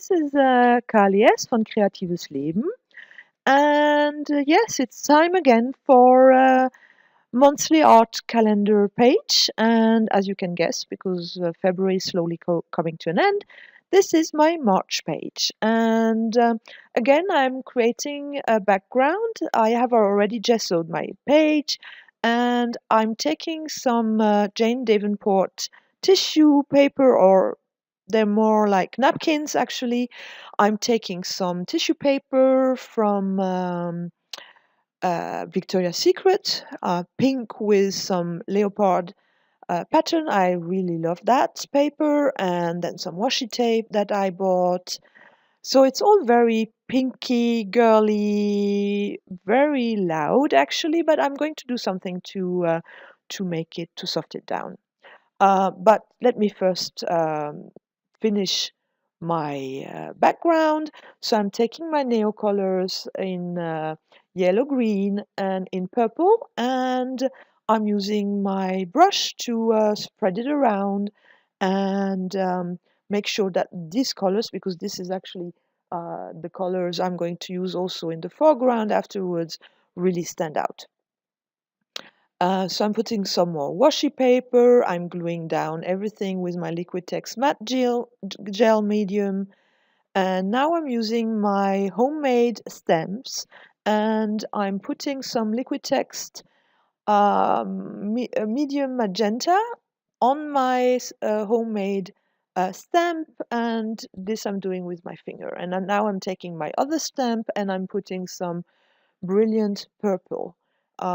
this is Kali S von Kreatives Leben. And yes, it's time again for monthly art calendar page. And as you can guess, because February is slowly coming to an end, this is my March page. And again, I'm creating a background. I have already gessoed my page, and I'm taking some Jane Davenport tissue paper, or they're more like napkins actually. I'm taking some tissue paper from Victoria's Secret, pink with some leopard pattern. I really love that paper, and then some washi tape that I bought. So it's all very pinky, girly, very loud actually, but I'm going to do something to make it, to soft it down. But let me first finish my background. So I'm taking my nail colors in yellow, green, and in purple, and I'm using my brush to spread it around and make sure that these colors, because this is actually the colors I'm going to use also in the foreground afterwards, really stand out. So I'm putting some more washi paper. I'm gluing down everything with my Liquitex matte gel medium. And now I'm using my homemade stamps, and I'm putting some Liquitex medium magenta on my homemade stamp, and this I'm doing with my finger. And now I'm taking my other stamp and I'm putting some brilliant purple.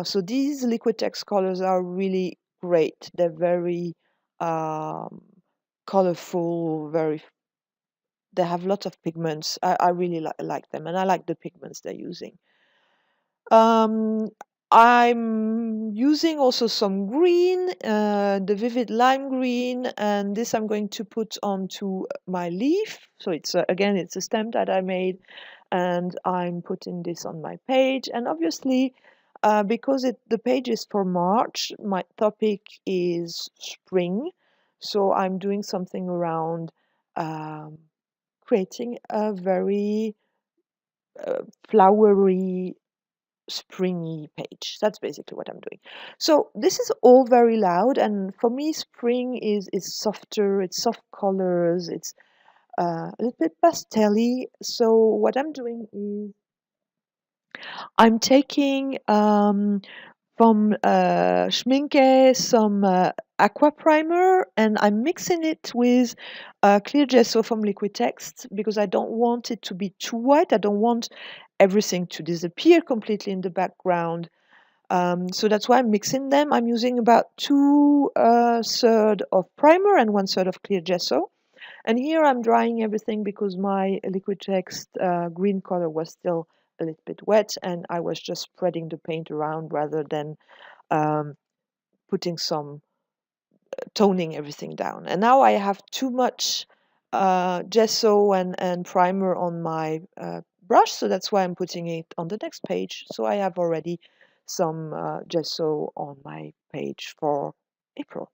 So these Liquitex colors are really great. They're very um, colorful, they have lots of pigments. I really like them, and I like the pigments they're using. Um, I'm using also some green, the vivid lime green, and this I'm going to put onto my leaf. So it's again, it's a stamp that I made, and I'm putting this on my page. And obviously, because the page is for March, my topic is spring, so I'm doing something around um, creating a very flowery, springy page. That's basically what I'm doing. So this is all very loud, and for me, spring is softer. It's soft colors. It's a little bit pastel-y. So what I'm doing is I'm taking from Schminke some aqua primer, and I'm mixing it with clear gesso from Liquitex because I don't want it to be too white. I don't want everything to disappear completely in the background. So that's why I'm mixing them. I'm using about 2/3 of primer and 1/3 of clear gesso. And here I'm drying everything because my Liquitex green color was still a little bit wet, and I was just spreading the paint around rather than um, putting some toning everything down. And now I have too much gesso and primer on my brush, so that's why I'm putting it on the next page. So I have already some gesso on my page for April.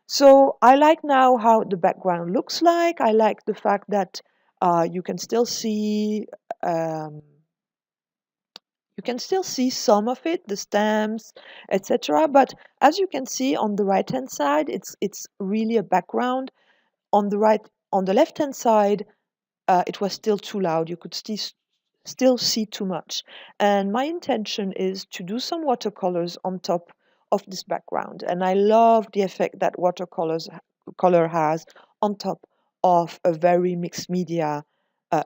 So I like now how the background looks like. I like the fact that you can still see um, some of it, the stamps, etc. But as you can see on the right hand side, it's really a background. On the left hand side, it was still too loud. You could still see too much. And my intention is to do some watercolors on top of this background. And I love the effect that color has on top of a very mixed media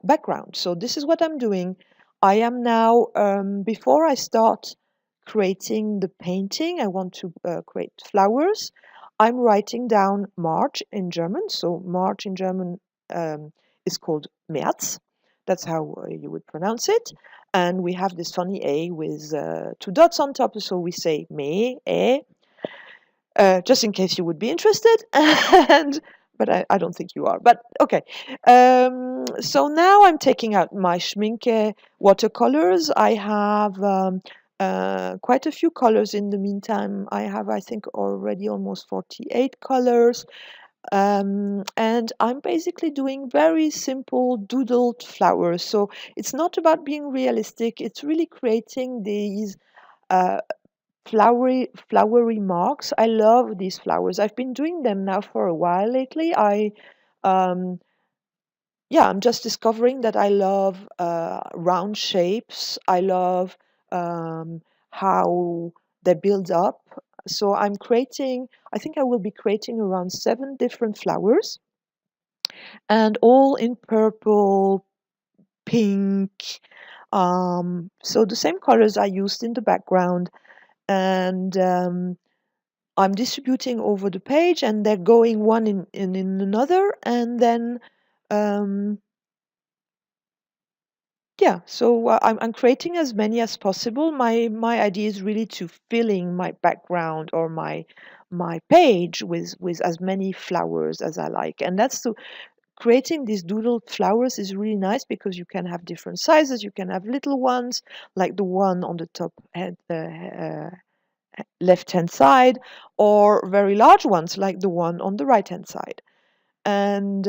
background. So this is what I'm doing. I am now, before I start creating the painting, I want to create flowers. I'm writing down March in German. So March in German is called März. That's how you would pronounce it. And we have this funny A with 2 dots on top. So we say me, just in case you would be interested. But I don't think you are. But okay. So now I'm taking out my Schminke watercolors. I have quite a few colors in the meantime. I have, I think, already almost 48 colors. And I'm basically doing very simple doodled flowers. So it's not about being realistic, it's really creating these uh, flowery marks. I love these flowers. I've been doing them now for a while lately. Um, yeah, I'm just discovering that I love round shapes. I love um, how they build up. So I'm creating, I think I will be creating around 7 different flowers, and all in purple, pink. So the same colors I used in the background. And I'm distributing over the page, and they're going one in another. And then um, yeah, so I'm creating as many as possible. My idea is really to filling my background or my page with as many flowers as I like. And that's the creating these doodled flowers is really nice because you can have different sizes. You can have little ones like the one on the top left hand side, or very large ones like the one on the right hand side. And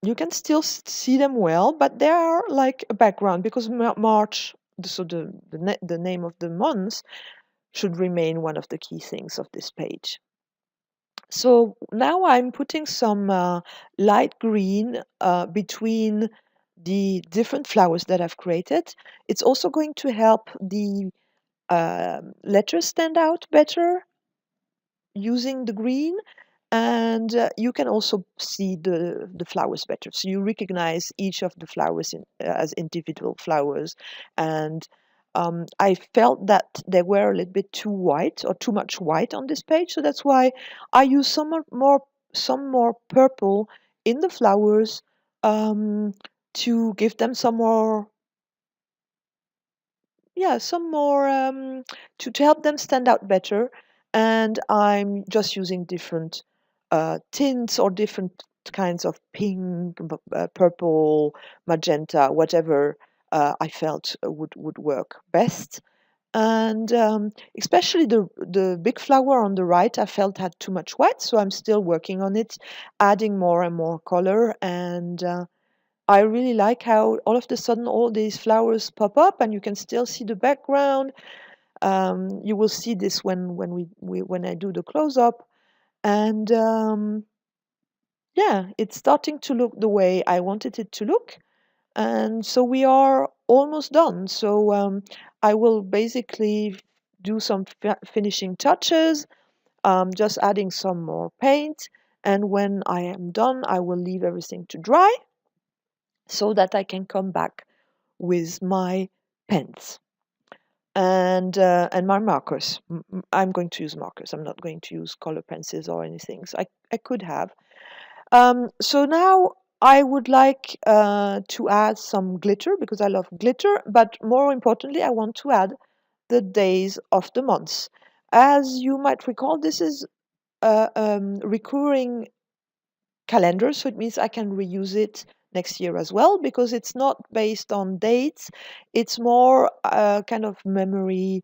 you can still see them well, but they are like a background because March, so the name of the month, should remain one of the key things of this page. So now I'm putting some light green between the different flowers that I've created. It's also going to help the letters stand out better using the green, and you can also see the flowers better, so you recognize each of the flowers as individual flowers. And I felt that they were a little bit too white or too much white on this page, so that's why I use some more purple in the flowers, um, to give them some more, yeah, some more, to help them stand out better. And I'm just using different tints or different kinds of pink, purple, magenta, whatever I felt would work best. And especially the big flower on the right, I felt had too much white, so I'm still working on it, adding more and more color. And I really like how all of a sudden all these flowers pop up and you can still see the background. You will see this when I do the close up. And yeah, it's starting to look the way I wanted it to look. And so we are almost done. So I will basically do some finishing touches, just adding some more paint. And when I am done, I will leave everything to dry so that I can come back with my pens and my markers. I'm going to use markers. I'm not going to use color pencils or anything. So I could have. So now I would like to add some glitter because I love glitter. But more importantly, I want to add the days of the months. As you might recall, this is a recurring calendar, so it means I can reuse it next year as well because it's not based on dates. It's more kind of memory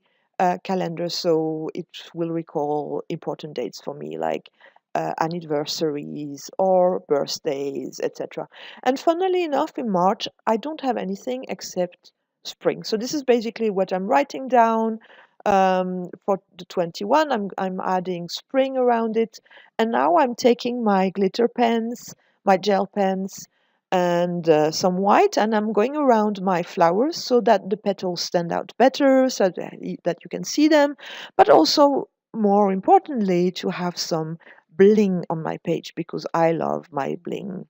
calendar, so it will recall important dates for me, like anniversaries or birthdays, etc. And funnily enough, in March, I don't have anything except spring. So this is basically what I'm writing down. For the 21, I'm adding spring around it, and now I'm taking my glitter pens, my gel pens, and some white, and I'm going around my flowers so that the petals stand out better, so that you can see them, but also, more importantly, to have some bling on my page because I love my bling.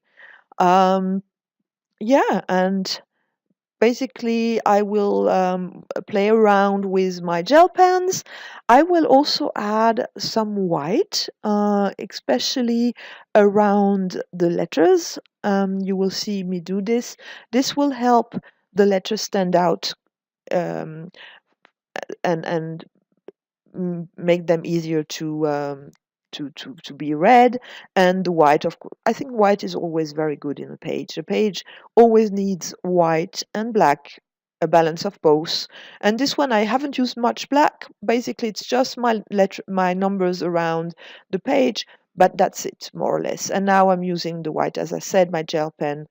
Um, yeah, and basically I will play around with my gel pens. I will also add some white, especially around the letters. You will see me do this. This will help the letters stand out, um, and make them easier to be read. And the white, of course, I think white is always very good in a page. A page always needs white and black, a balance of both. And this one I haven't used much black. Basically, it's just my numbers around the page, But that's it, more or less. And now I'm using the white, as I said, my gel pen,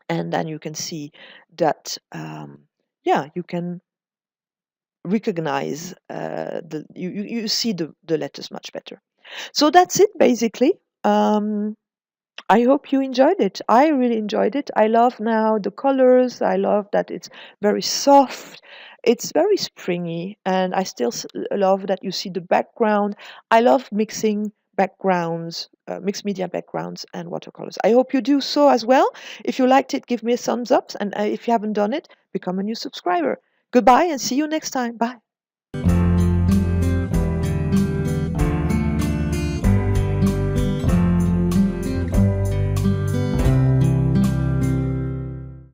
and then you can see that, yeah, you can recognize you see the letters much better. So that's it basically. I hope you enjoyed it. I really enjoyed it. I love now the colors. I love that it's very soft. It's very springy, and I still love that you see the background. I love mixing backgrounds, mixed media backgrounds and watercolors. I hope you do so as well. If you liked it, give me a thumbs up, and if you haven't done it, become a new subscriber. Goodbye and see you next time. Bye.